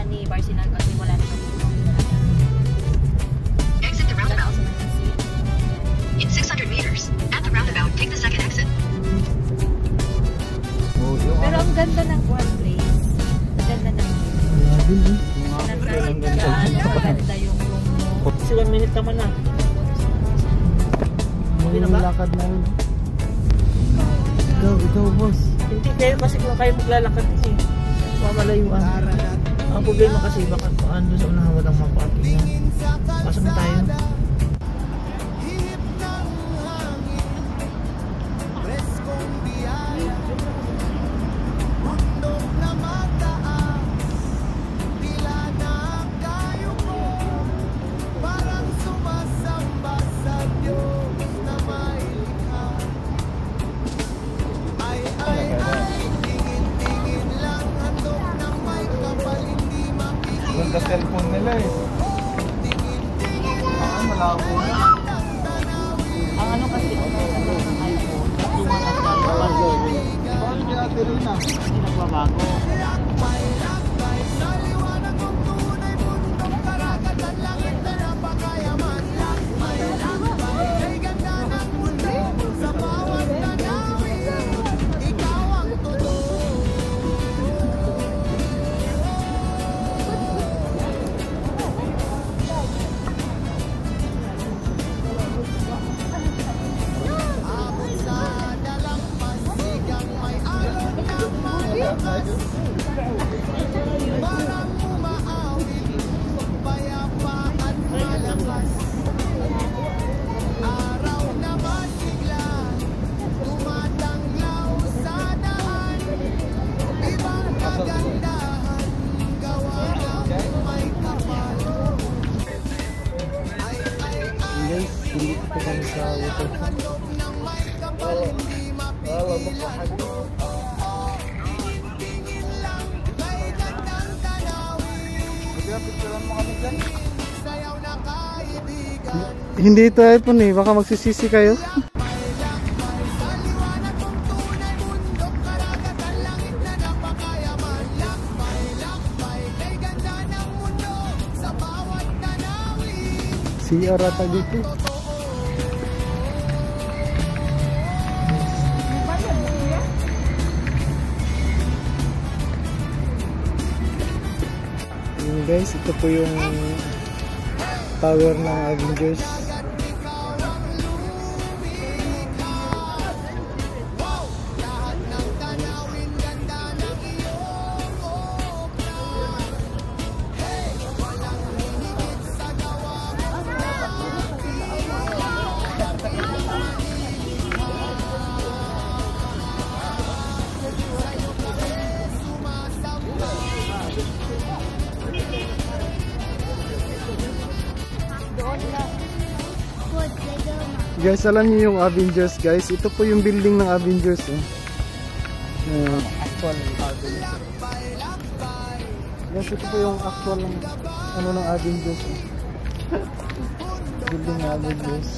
ni Barcinal kasi wala na kami. Exit the roundabout. In 600 meters, at the roundabout, take the second exit. Pero ang ganda ng one place. Ang ganda ng maganda yung room mo. Kasi 1 minute naman na. Okay na ba? Lakad na yun. Ikaw boss. Hindi kayo kasi kung kayo maglalakad kasi mamalayuan. Ang problema kasi baka paano sa unahan walang mga parking. Pasok na tayo. Ganda cellphone nila eh. Malabo na. Ang ano kasi ang iPhone, yung mga Bakit kaya tiro na? hindi nagbabago. Guys, hindi ko kami sa waterfall. Hindi ito iPhone eh, baka magsisisi kayo. CR ata dito. Guys, ito po yung tower ng Avengers. Guys, alam niyo yung Avengers guys, ito po yung building ng Avengers actual Avengers. Guys, ito po yung actual ano ng Avengers building ng Avengers.